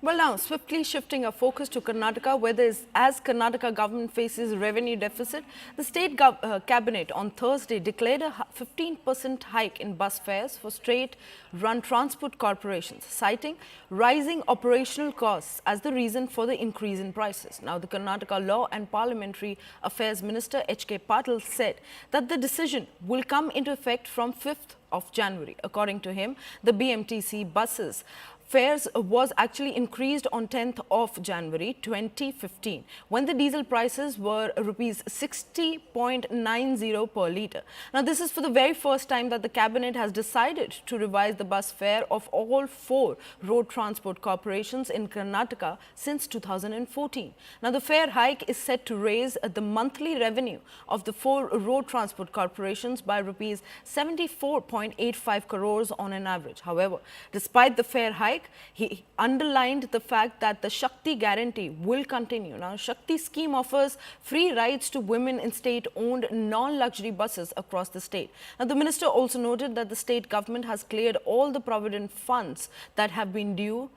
Well, now, swiftly shifting our focus to Karnataka, where as Karnataka government faces revenue deficit, the state cabinet on Thursday declared a 15% hike in bus fares for state-run transport corporations, citing rising operational costs as the reason for the increase in prices. Now, the Karnataka Law and Parliamentary Affairs Minister H.K. Patil said that the decision will come into effect from 5th of January. According to him, the BMTC buses fares was actually increased on 10th of January 2015 when the diesel prices were rupees 60.90 per litre. Now, this is for the very first time that the cabinet has decided to revise the bus fare of all 4 road transport corporations in Karnataka since 2014. Now, the fare hike is set to raise the monthly revenue of the 4 road transport corporations by rupees 74.85 crores on an average. However, despite the fare hike, he underlined the fact that the Shakti guarantee will continue. Now, Shakti scheme offers free rides to women in state-owned non-luxury buses across the state. Now, the minister also noted that the state government has cleared all the provident funds that have been due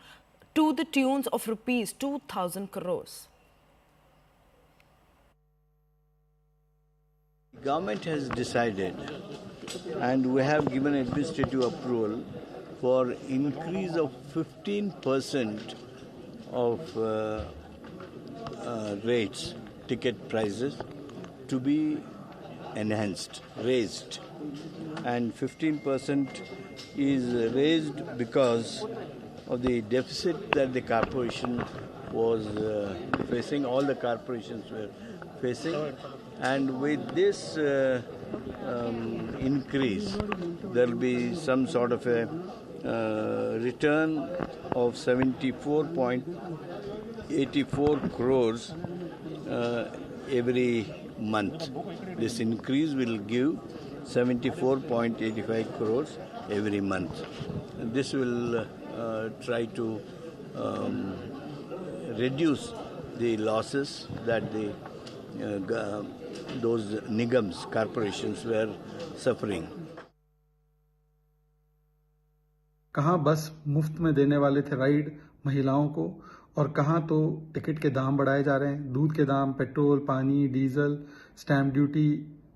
to the tunes of rupees 2,000 crores. The government has decided, and we have given administrative approval for increase of 15% of rates, ticket prices to be enhanced, raised. And 15% is raised because of the deficit that the corporation was facing, all the corporations were facing. And with this increase, there will be some sort of a return of 74.84 crores every month. This increase will give 74.85 crores every month. This will try to reduce the losses that those nigams, corporations were suffering. कहाँ बस मुफ्त में देने वाले थे ride महिलाओं को और कहाँ तो टिकट के दाम बढ़ाए जा रहे हैं। दूध के दाम, पेट्रोल, पानी, डीजल, स्टैम्प ड्यूटी,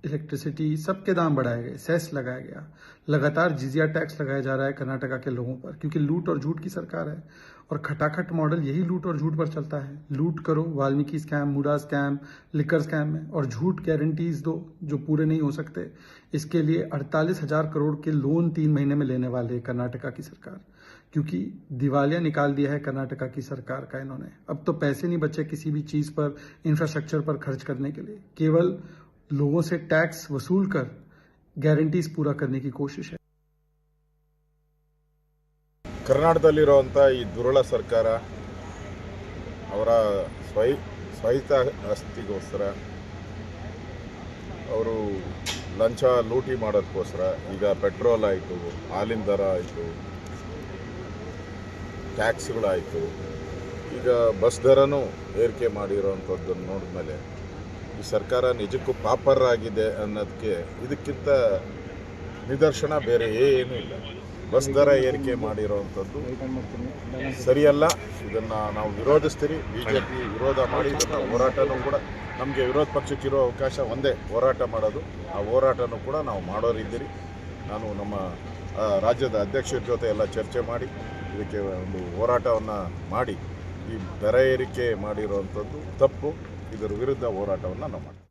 इलेक्ट्रिसिटी, सबके दाम बढ़ाए गए, सेस लगाया गया। लगातार जिजिया टैक्स लगाया जा रहा है कर्नाटका के लोगों पर, क्योंकि लूट और झूठ की सरकार है और खटाखट मॉडल यही लूट और झूठ पर चलता है। लूट करो, Valmiki scam, MUDA scam, liquor scam में, और झूठ गारंटीज दो जो पूरे नहीं हो सकते। इसके लिए 48,000 करोड़ के लोन 3 महीने में लेने वाले है कर्नाटका की सरकार, क्योंकि दिवालिया निकाल दिया है कर्नाटका की सरकार का इन्होंने। अब तो पैसे नहीं बचे किसी भी चीज पर, इंफ्रास्ट्रक्चर पर खर्च करने के लिए, केवल लोगों से टैक्स वसूल कर ग्याರಂಟೀಸ್ पूरा करने की कोशिश है। ಕರ್ನಾಟಕದಲ್ಲಿರುವಂಥ ಈ ದುರುಳ ಸರ್ಕಾರ ಅವರ ಸ್ವಾಯತ್ತ ಆಸ್ತಿಗೋಸ್ಕರ ಅವರು ಲಂಚ ಲೂಟಿ ಮಾಡೋದಕ್ಕೋಸ್ಕರ ಈಗ ಪೆಟ್ರೋಲ್ ಆಯಿತು, ಹಾಲಿನ ದರ ಆಯಿತು, ಟ್ಯಾಕ್ಸ್ಗಳಾಯಿತು, ಈಗ ಬಸ್ ದರನೂ ಏರಿಕೆ ಮಾಡಿರೋವಂಥದ್ದನ್ನು ನೋಡಿದ್ಮೇಲೆ ಈ ಸರ್ಕಾರ ನಿಜಕ್ಕೂ ಪಾಪರಾಗಿದೆ ಅನ್ನೋದಕ್ಕೆ ಇದಕ್ಕಿಂತ ನಿದರ್ಶನ ಬೇರೆ ಏನೂ ಇಲ್ಲ. ಬಸ್ ದರ ಏರಿಕೆ ಮಾಡಿರೋವಂಥದ್ದು ಸರಿಯಲ್ಲ. ಇದನ್ನು ನಾವು ವಿರೋಧಿಸ್ತೀರಿ. BJP ವಿರೋಧ ಮಾಡಿ ಇದನ್ನು ಹೋರಾಟನೂ ಕೂಡ, ನಮಗೆ ವಿರೋಧ ಪಕ್ಷಕ್ಕಿರೋ ಅವಕಾಶ ಒಂದೇ ಹೋರಾಟ ಮಾಡೋದು. ಆ ಹೋರಾಟನೂ ಕೂಡ ನಾವು ಮಾಡೋರಿದ್ದೀರಿ. ನಾನು ನಮ್ಮ ರಾಜ್ಯದ ಅಧ್ಯಕ್ಷರ ಜೊತೆ ಎಲ್ಲ ಚರ್ಚೆ ಮಾಡಿ ಇದಕ್ಕೆ ಒಂದು ಹೋರಾಟವನ್ನು ಮಾಡಿ ಈ ದರ ಏರಿಕೆ ಮಾಡಿರೋವಂಥದ್ದು ತಪ್ಪು. ಇದರ ವಿರುದ್ಧ ಹೋರಾಟವನ್ನು ನಾವು ಮಾಡ್ತೀವಿ.